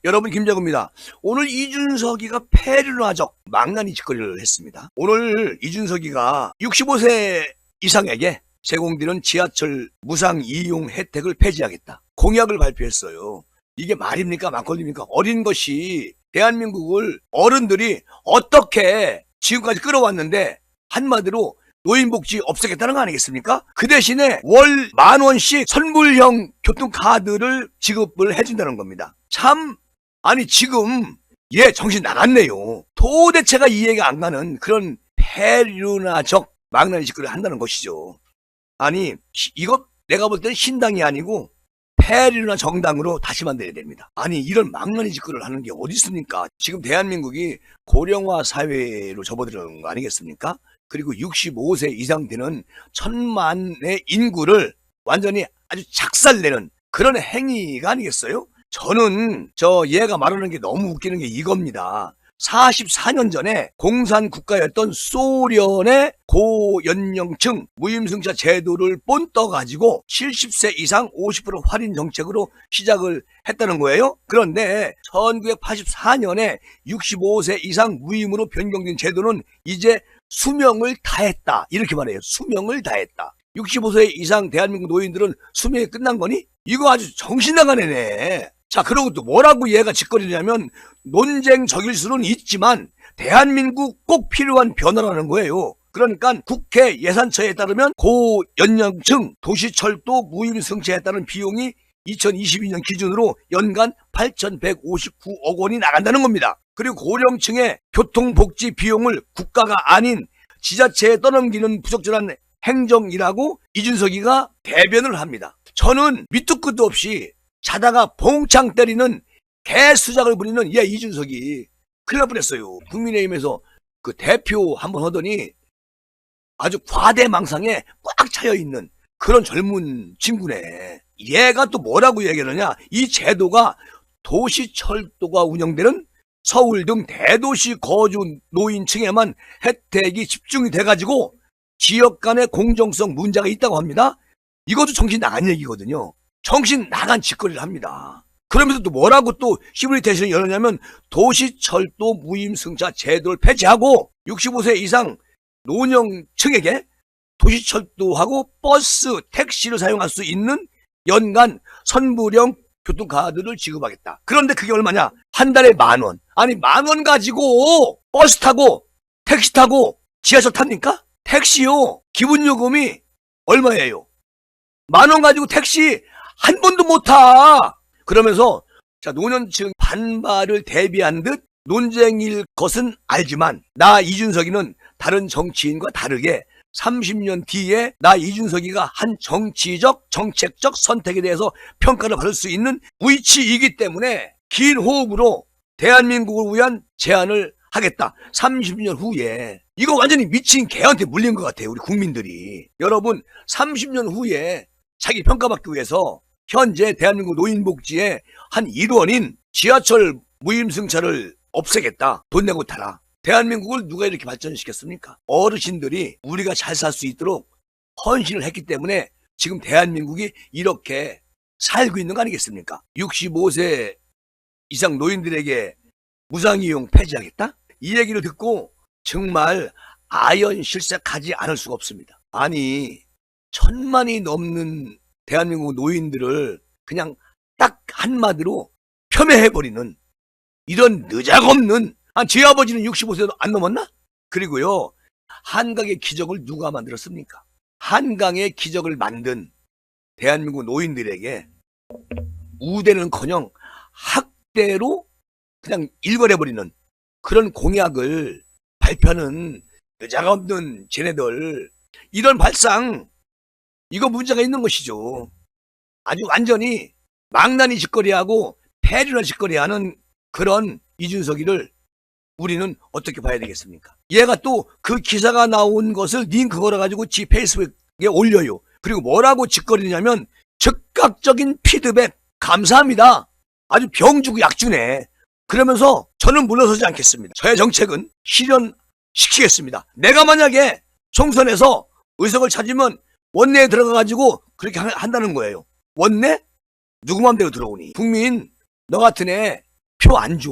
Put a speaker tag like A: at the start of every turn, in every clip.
A: 여러분, 김정우입니다. 오늘 이준석이가 폐륜화적 망나니 짓거리를 했습니다. 오늘 이준석이가 65세 이상에게 제공되는 지하철 무상 이용 혜택을 폐지하겠다, 공약을 발표했어요. 이게 말입니까 막걸리입니까? 어린 것이 대한민국을 어른들이 어떻게 지금까지 끌어왔는데 한마디로 노인복지 없애겠다는 거 아니겠습니까? 그 대신에 월 10,000원씩 선불형 교통카드를 지급을 해준다는 겁니다. 참, 아니 지금 정신 나갔네요. 도대체가 이해가 안 가는 그런 폐륜화적 망나니 짓거리를 한다는 것이죠. 아니 이거 내가 볼 때는 신당이 아니고 폐륜화 정당으로 다시 만들어야 됩니다. 아니 이런 망나니 짓거리를 하는 게 어디 있습니까? 지금 대한민국이 고령화 사회로 접어드는 거 아니겠습니까? 그리고 65세 이상 되는 1,000만의 인구를 완전히 아주 작살내는 그런 행위가 아니겠어요? 저는 얘가 말하는 게 너무 웃기는 게 이겁니다. 44년 전에 공산 국가였던 소련의 고연령층 무임승차 제도를 본떠가지고 70세 이상 50% 할인 정책으로 시작을 했다는 거예요. 그런데 1984년에 65세 이상 무임으로 변경된 제도는 이제 수명을 다했다, 이렇게 말해요. 수명을 다했다. 65세 이상 대한민국 노인들은 수명이 끝난 거니? 이거 아주 정신 나간 애네. 자, 그리고 또 뭐라고 얘가 짓거리냐면 논쟁적일 수는 있지만 대한민국 꼭 필요한 변화라는 거예요. 그러니까 국회 예산처에 따르면 고연령층 도시철도 무임승차에 따른 비용이 2022년 기준으로 연간 8,159억 원이 나간다는 겁니다. 그리고 고령층의 교통복지 비용을 국가가 아닌 지자체에 떠넘기는 부적절한 행정이라고 이준석이가 대변을 합니다. 저는 밑도 끝도 없이 자다가 봉창 때리는 개수작을 부리는 이준석이 큰일 날 뻔했어요. 국민의힘에서 그 대표 한번 하더니 아주 과대망상에 꽉 차여있는 그런 젊은 친구네. 얘가 또 뭐라고 얘기하느냐, 이 제도가 도시철도가 운영되는 서울 등 대도시 거주 노인층에만 혜택이 집중이 돼가지고 지역 간의 공정성 문제가 있다고 합니다. 이것도 정신 나간 얘기거든요. 정신 나간 짓거리를 합니다. 그러면서 또 뭐라고 또 시뮬레이션을 열었냐면 도시철도 무임승차 제도를 폐지하고 65세 이상 노령층에게 도시철도하고 버스, 택시를 사용할 수 있는 연간 선불형 교통카드를 지급하겠다. 그런데 그게 얼마냐? 한 달에 10,000원. 아니 10,000원 가지고 버스 타고 택시 타고 지하철 탑니까? 택시요, 기본요금이 얼마예요? 10,000원 가지고 택시 한 번도 못 타. 그러면서 노년층 반발을 대비한 듯 논쟁일 것은 알지만 나 이준석이는 다른 정치인과 다르게 30년 뒤에 나 이준석이가 한 정치적 정책적 선택에 대해서 평가를 받을 수 있는 위치이기 때문에 긴 호흡으로 대한민국을 위한 제안을 하겠다. 30년 후에. 이거 완전히 미친 개한테 물린 것 같아요, 우리 국민들이. 여러분, 30년 후에 자기 평가받기 위해서 현재 대한민국 노인복지의 한 일원인 지하철 무임승차를 없애겠다. 돈 내고 타라. 대한민국을 누가 이렇게 발전시켰습니까? 어르신들이 우리가 잘 살 수 있도록 헌신을 했기 때문에 지금 대한민국이 이렇게 살고 있는 거 아니겠습니까? 65세 이상 노인들에게 무상이용 폐지하겠다? 이 얘기를 듣고 정말 아연실색하지 않을 수가 없습니다. 아니 1,000만이 넘는 대한민국 노인들을 그냥 딱 한마디로 폄훼해버리는 이런 느작없는, 제 아버지는 65세도 안 넘었나? 그리고요, 한강의 기적을 누가 만들었습니까? 한강의 기적을 만든 대한민국 노인들에게 우대는커녕 학대로 그냥 일관해버리는 그런 공약을 발표하는 느작없는 쟤네들, 이런 발상, 이거 문제가 있는 것이죠. 아주 완전히 망나니 짓거리하고 폐륜화 짓거리하는 그런 이준석이를 우리는 어떻게 봐야 되겠습니까? 얘가 또 그 기사가 나온 것을 링크 걸어가지고 지 페이스북에 올려요. 그리고 뭐라고 짓거리냐면 즉각적인 피드백 감사합니다. 아주 병주고 약주네. 그러면서 저는 물러서지 않겠습니다. 저의 정책은 실현시키겠습니다. 내가 만약에 총선에서 의석을 찾으면 원내에 들어가가지고 그렇게 한다는 거예요. 원내? 누구 맘대로 들어오니? 국민, 너 같은 애 표 안 줘.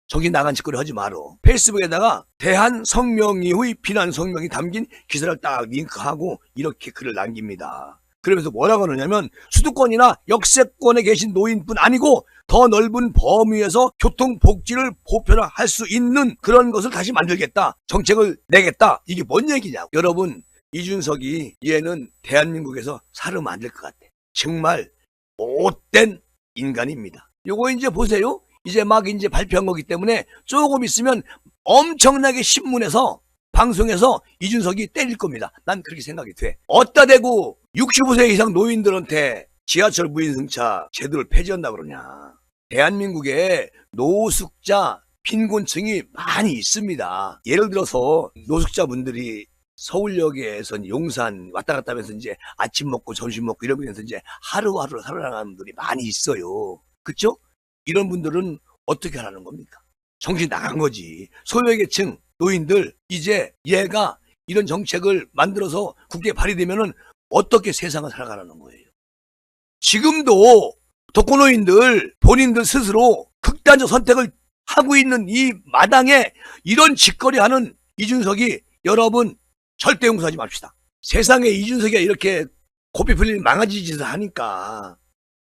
A: 정신 나간 짓거리 하지 말어. 페이스북에다가 대한성명위의 비난 성명이 담긴 기사를 딱 링크하고 이렇게 글을 남깁니다. 그러면서 뭐라고 하느냐면 수도권이나 역세권에 계신 노인뿐 아니고 더 넓은 범위에서 교통복지를 보편화할 수 있는 그런 것을 다시 만들겠다. 정책을 내겠다. 이게 뭔 얘기냐고. 여러분, 이준석이 얘는 대한민국에서 살으면 안 될 것 같아. 정말 못된 인간입니다. 요거 이제 보세요. 이제 막 이제 발표한 거기 때문에 조금 있으면 엄청나게 신문에서 방송에서 이준석이 때릴 겁니다. 난 그렇게 생각이 돼. 어따 대고 65세 이상 노인들한테 지하철 무인승차 제도를 폐지한다 그러냐. 대한민국에 노숙자 빈곤층이 많이 있습니다. 예를 들어서 노숙자분들이 서울역에서 용산 왔다 갔다 하면서 이제 아침 먹고 점심 먹고 이러면서 이제 하루하루 살아가는 분들이 많이 있어요. 그쵸? 이런 분들은 어떻게 하라는 겁니까? 정신 나간 거지. 소외계층 노인들 이제 얘가 이런 정책을 만들어서 국회에 발의되면은 어떻게 세상을 살아가라는 거예요. 지금도 독거노인들 본인들 스스로 극단적 선택을 하고 있는 이 마당에 이런 짓거리하는 이준석이 여러분 절대 용서하지 맙시다. 세상에 이준석이 이렇게 고삐 풀릴 망아지 짓을 하니까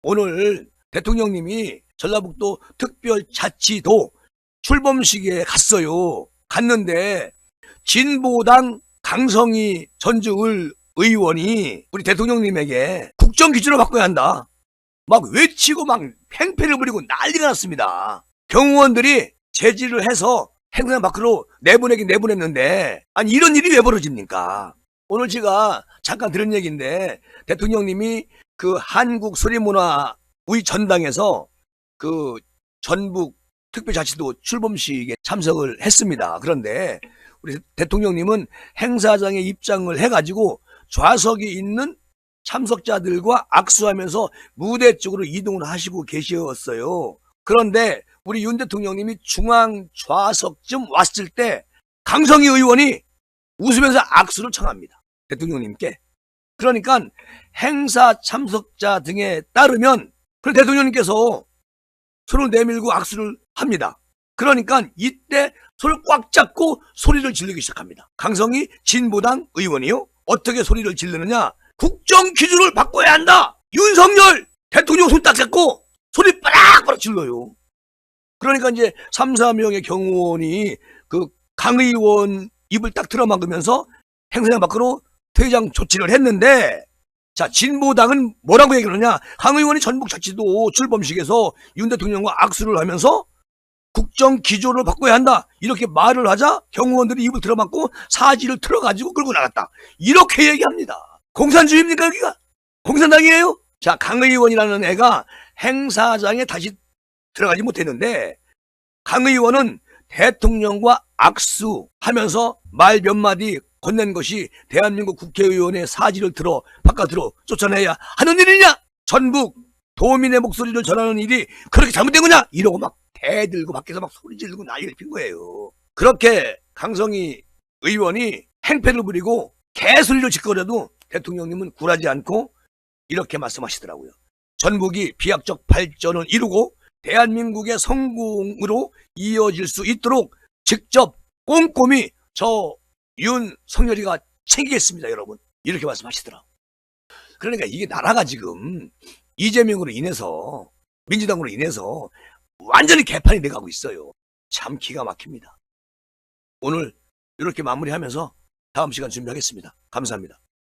A: 오늘 대통령님이 전라북도 특별자치도 출범식에 갔어요. 갔는데 진보당 강성희 전주을 의원이 우리 대통령님에게 국정기준을 바꿔야 한다. 막 외치고 막 행패를 부리고 난리가 났습니다. 경호원들이 제지를 해서 행사장 밖으로 내보내긴 내보냈는데 아니 이런 일이 왜 벌어집니까? 오늘 제가 잠깐 들은 얘기인데 대통령님이 그 한국소리문화의 전당에서 그 전북 특별자치도 출범식에 참석을 했습니다. 그런데 우리 대통령님은 행사장에 입장을 해가지고 좌석이 있는 참석자들과 악수하면서 무대 쪽으로 이동을 하시고 계셨어요. 그런데 우리 윤 대통령님이 중앙 좌석쯤 왔을 때 강성희 의원이 웃으면서 악수를 청합니다. 대통령님께. 그러니까 행사 참석자 등에 따르면 대통령님께서 손을 내밀고 악수를 합니다. 그러니까 이때 손을 꽉 잡고 소리를 지르기 시작합니다. 강성희 진보당 의원이요. 어떻게 소리를 지르느냐. 국정 기준을 바꿔야 한다. 윤석열 대통령 손 딱 잡고 소리 빠락빠락 질러요. 그러니까 이제 3, 4명의 경호원이 그 강 의원 입을 딱 틀어막으면서 행사장 밖으로 퇴장 조치를 했는데 자, 진보당은 뭐라고 얘기를 하냐. 강 의원이 전북자치도 출범식에서 윤 대통령과 악수를 하면서 국정 기조를 바꿔야 한다. 이렇게 말을 하자 경호원들이 입을 틀어막고 사지를 틀어가지고 끌고 나갔다. 이렇게 얘기합니다. 공산주의입니까 여기가? 공산당이에요? 자, 강 의원이라는 애가 행사장에 다시 들어가지 못했는데 강 의원은 대통령과 악수하면서 말 몇 마디 건넨 것이 대한민국 국회의원의 사지를 들어 바깥으로 쫓아내야 하는 일이냐? 전북 도민의 목소리를 전하는 일이 그렇게 잘못된 거냐? 이러고 막 대들고 밖에서 막 소리 지르고 난리를 핀 거예요. 그렇게 강성희 의원이 행패를 부리고 개소리를 짓거려도 대통령님은 굴하지 않고 이렇게 말씀하시더라고요. 전북이 비약적 발전을 이루고 대한민국의 성공으로 이어질 수 있도록 직접 꼼꼼히 저 윤석열이가 챙기겠습니다, 여러분. 이렇게 말씀하시더라. 그러니까 이게 나라가 지금 이재명으로 인해서 민주당으로 인해서 완전히 개판이 돼가고 있어요. 참 기가 막힙니다. 오늘 이렇게 마무리하면서 다음 시간 준비하겠습니다. 감사합니다.